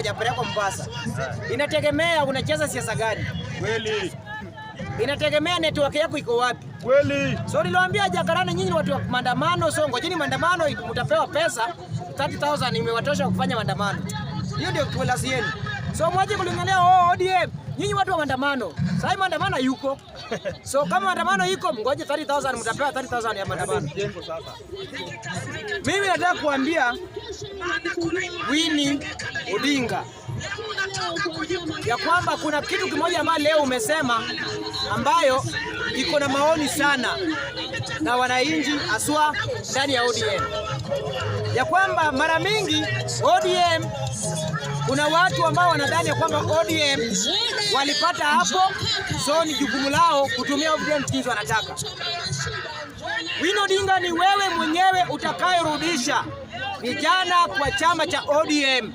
hajapelekwa Mombasa. Inategemea unacheza siasa gani. Kweli. Inategemea network yako iko wapi. Kweli. So niliwaambia Jacaranda, nyinyi watu wa maandamano, so ngojeni maandamano, mtapewa pesa 30,000 imewatosha kufanya maandamano. Hiyo ndio kwelasi yenu. So mwaje kulingania ODM. Nyinyi watu wa maandamano. Sasa maandamano yuko. So kama maandamano yuko, ngoje 30,000 mtapewa 30,000 ya maandamano. Mimi nataka kuambia Winnie Odinga ya kwamba kuna kitu kimoja ambacho leo umesema ambayo iko na maoni sana na wananchi aswa ndani ya ODM. Ya kwamba mara mingi ODM kuna watu ambao wanadhani ya kwamba ODM walipata hapo, so ni jukumu lao kutumia ODM jinsi wanataka. Winnie Odinga, ni wewe mwenyewe utakayerudisha vijana kwa chama cha ODM.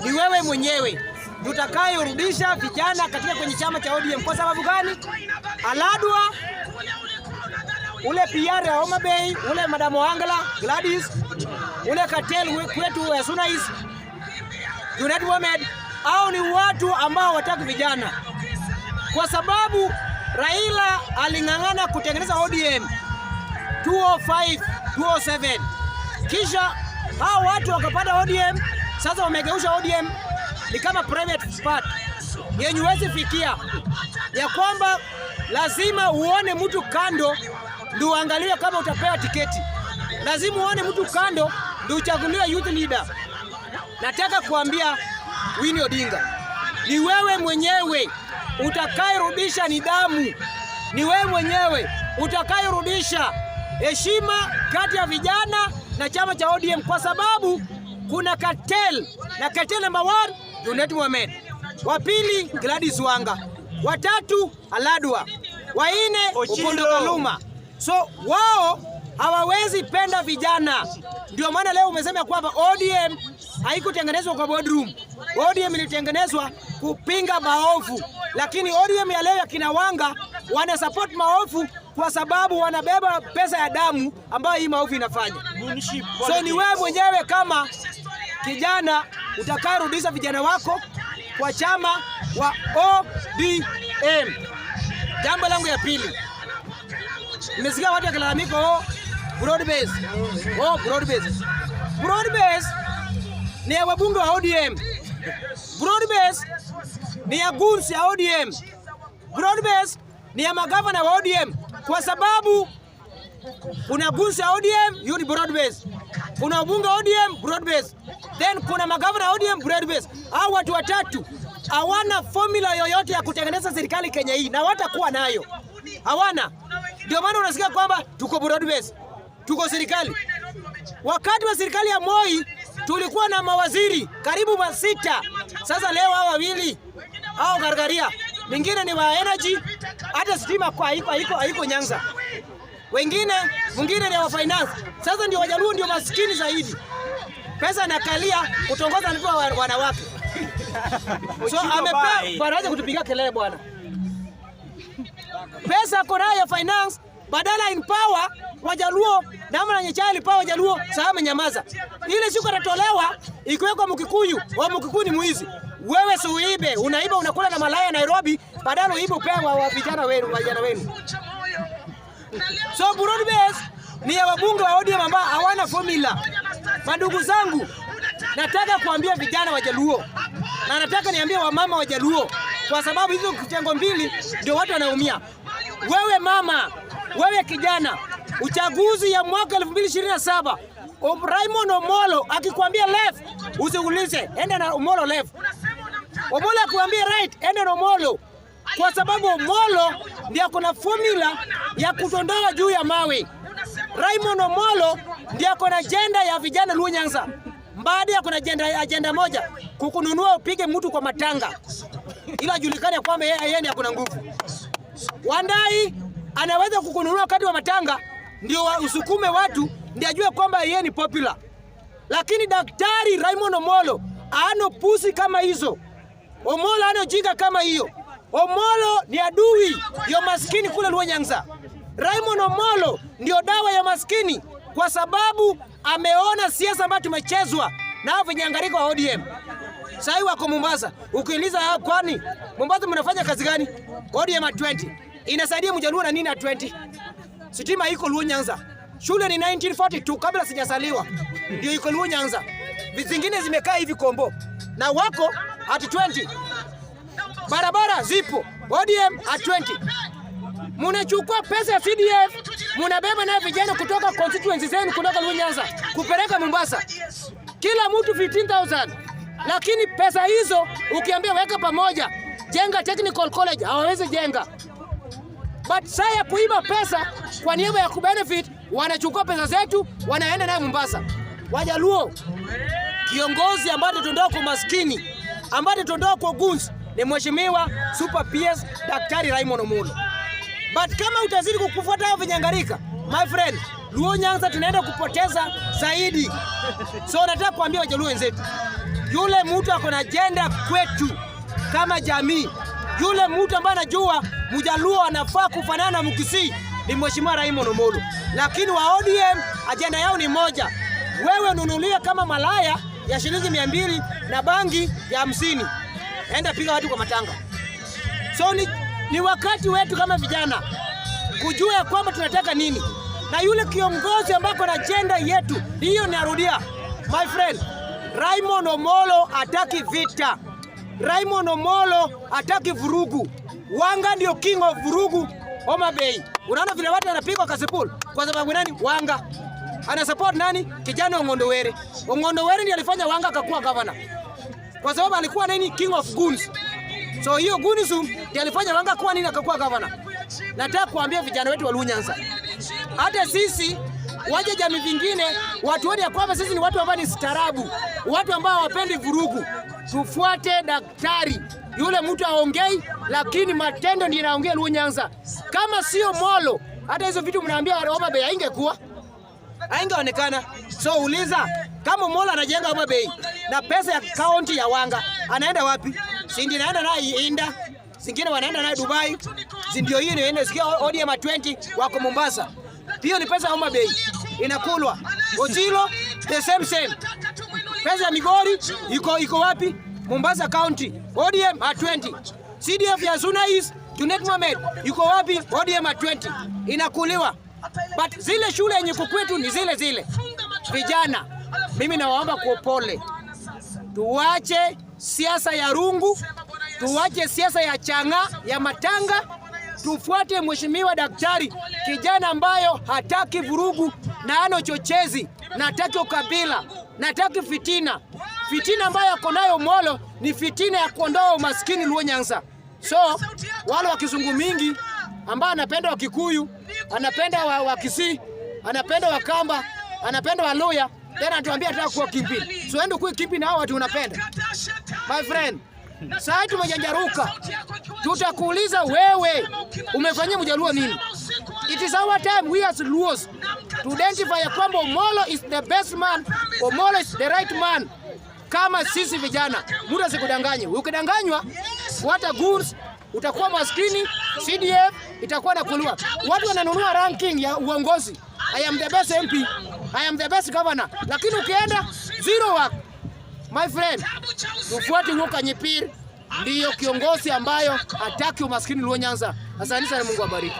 Ni wewe mwenyewe utakayerudisha vijana katika kwenye chama cha ODM. Kwa sababu gani? Aladwa, ule PR ya Homa Bay, ule Madam Wangala, Gladys, ule Cartel kwetu ya Sunais, Junet Mohamed, au ni watu ambao wataki vijana. Kwa sababu Raila aling'ang'ana kutengeneza ODM 205, 207. Kisha hao watu wakapata ODM, sasa wamegeusha ODM ni kama private part yenye huwezi fikia, ya kwamba lazima uone mtu kando ndio uangalie kama utapewa tiketi. Lazima uone mtu kando ndio uchaguliwe youth leader. Nataka kuambia Winnie Odinga, ni wewe mwenyewe utakayerudisha nidhamu, ni wewe mwenyewe utakayerudisha heshima kati ya vijana na chama cha ODM, kwa sababu kuna cartel, na cartel number 1 Junet Mohamed, wa pili Gladys Wanga, wa tatu Aladwa, wa nne Opondo Kaluma. So wao hawawezi penda vijana. Ndio maana leo umesema kwamba ODM haikutengenezwa kwa boardroom. ODM ilitengenezwa kupinga maovu. Lakini ODM ya leo ya kina Wanga wana support maovu kwa sababu wanabeba pesa ya damu ambayo hii maovu inafanya. So ni wewe mwenyewe kama kijana utakayerudisha vijana wako kwa chama wa ODM. Jambo langu ya pili, nimesikia watu wakilalamika broad base. Broad base. Broad base ni ya wabunge wa ODM. Broad base ni ya goons ya ODM. Broad base ni ya magavana wa ODM, kwa sababu kuna goons ya ODM, hiyo ni broad base. Kuna wabunge wa ODM, broad base. Then kuna magavana wa ODM, broad base. Hao watu watatu hawana formula yoyote ya kutengeneza serikali Kenya hii, na watakuwa nayo. Hawana. Ndio maana unasikia kwamba tuko broad base, tuko serikali. Wakati wa serikali ya Moi tulikuwa na mawaziri karibu 6. Sasa leo hao wawili hao gargaria, mwingine ni wa energy, hata stima kwa haiko Nyanza. Mwingine ni wa finance. Sasa ndio Wajaluo ndio maskini zaidi. Pesa nakalia kutongoza ndio wanawake. So amepewa baraza kutupiga kelele bwana. Pesa kona ya finance badala in power Wajaluo na mwana nyechali power Wajaluo sasa amenyamaza. Ile siku atatolewa ikiwekwa Mkikuyu, wa Mkikuyu ni mwizi. Wewe si uibe, unaiba unakula na malaya Nairobi, badala uibe upewa wa vijana wenu. So broad base ni ya wabunge wa ODM ambao hawana formula. Mandugu zangu, nataka kuambia vijana Wajaluo na nataka niambie wamama Wajaluo, kwa sababu hizo kitengo mbili ndio watu wanaumia. Wewe mama, wewe kijana, uchaguzi ya mwaka 2027 Raymond Omolo akikwambia left usiulize, enda na Omolo left. Omolo akikwambia right, enda na Omolo, kwa sababu Omolo ndiye kuna formula ya kutondoa juu ya mawe. Raymond Omolo ndiye kuna agenda ya vijana Luo Nyanza. Baada ya kuna agenda moja kukununua upige mtu kwa matanga, ila julikane kwamba yeye ni akona nguvu. Wandai anaweza kukununua wakati wa matanga ndio usukume watu ndio ajue kwamba yeye ni popular. Lakini Daktari Raymond Omolo ana pusi kama hizo. Omolo ana jinga kama hiyo. Omolo ni adui ya maskini kule Luo Nyanza. Raymond Omolo ndio dawa ya maskini, kwa sababu ameona siasa ambayo tumechezwa na vinyangariko wa ODM. Sasa wako Mombasa. Ukiuliza kwani Mombasa mnafanya kazi gani? ODM at 20. Inasaidia Mjaluo na nini at 20? Sitima iko Luo Nyanza. Shule ni 1942 kabla sijasaliwa. Ndio iko Luo Nyanza. Zingine zimekaa hivi Kombo. Na wako at 20. Barabara zipo. ODM at 20. Munachukua pesa ya CDF, munabeba na vijana kutoka constituency zenu kutoka Luo Nyanza kupeleka Mombasa. Kila mtu 15,000. Lakini pesa hizo ukiambia weka pamoja, jenga technical college, hawawezi jenga. But saya kuiba pesa kwa niaba ya kubenefit, wanachukua pesa zetu, wanaenda nayo Mombasa. Wajaluo, kiongozi ambaye tundoa kwa maskini, ambaye tundoa kwa guns, ni Mheshimiwa Super PS Daktari Raymond Omolo. But kama utazidi kukufuata hao vinyangarika, my friend, Luo Nyanza tunaenda kupoteza zaidi. So nataka kuambia Wajaluo wenzetu, yule mtu ako na agenda kwetu kama jamii, yule mtu ambaye anajua Mjaluo anafaa kufanana na Mkisii ni Mheshimiwa Raymond Omolo. Lakini wa ODM agenda yao ni moja. Wewe ununulia kama malaya ya shilingi 200 na bangi ya 50. Enda piga watu kwa matanga. So ni wakati wetu kama vijana kujua kwamba tunataka nini. Na yule kiongozi ambaye ana agenda yetu, hiyo narudia. My friend, Raymond Omolo hataki vita. Raymond Omolo hataki vurugu. Wanga ndio king of vurugu Homa Bay. Unaona vile watu wanapigwa Kasipul kwa sababu nani? Wanga. Ana support nani? Kijana Ong'ondo Were. Ong'ondo Were ndiye alifanya Wanga akakuwa governor. Kwa sababu alikuwa nani? King of goons. So hiyo gunism ndiye alifanya Wanga kuwa nini akakuwa governor. Nataka kuambia vijana wetu wa Luo Nyanza, hata sisi waje jamii vingine watu wote kwamba sisi ni watu ambao ni starabu, watu ambao hawapendi vurugu. Tufuate daktari. Yule mtu aongei lakini matendo ndiyo yanaongea Luo Nyanza. Kama sio Molo, hata hizo vitu mnaambia Homa Bay haingekuwa, haingeonekana. So uliza, kama Molo anajenga Homa Bay na pesa ya county ya Wanga, anaenda wapi? Si ndio naenda na Inda, singine wanaenda na Dubai. Si ndio hiyo inaenda sikia ODM 20 wako Mombasa. Hiyo ni pesa ya Homa Bay inakulwa. Ochilo the same. Pesa ya Migori iko wapi? Mombasa County. ODM at 20. CDF ya Suna East, Junet Mohamed yuko wapi? ODM at 20. Inakuliwa. But zile shule yenye kukwetu ni zile. Vijana, mimi nawaomba kwa pole. Tuache siasa ya rungu, tuache siasa ya changa, ya matanga. Tufuate Mheshimiwa Daktari, kijana ambayo hataki vurugu na ano chochezi, na hataki ukabila, na hataki fitina. Fitina ambayo ako nayo Omolo ni fitina ya kuondoa umaskini Luo Nyanza. So wale wa kizungu mingi ambao anapenda wa Kikuyu, anapenda wa Kisii, anapenda wa Kamba, anapenda wa Luya, tena anatuambia ataka kuwa kimpini. So endo kuwa kimpini hao watu unapenda. My friend, sasa tumejanjaruka. Tutakuuliza wewe umefanyia Mjaluo nini? It is our time, we as Luos, to identify kwamba Omolo is the best man, Omolo is the right man. Kama sisi vijana, muda sikudanganye. Ukidanganywa, fuata goons, utakuwa maskini, CDF itakuwa nakuliwa. Watu wananunua ranking ya uongozi. I am the best MP, I am the best governor. Lakini ukienda zero work. My friend, tufuate huo Kanyipir, ndiyo kiongozi ambayo hataki umaskini Luo Nyanza. Asante sana, Mungu abariki.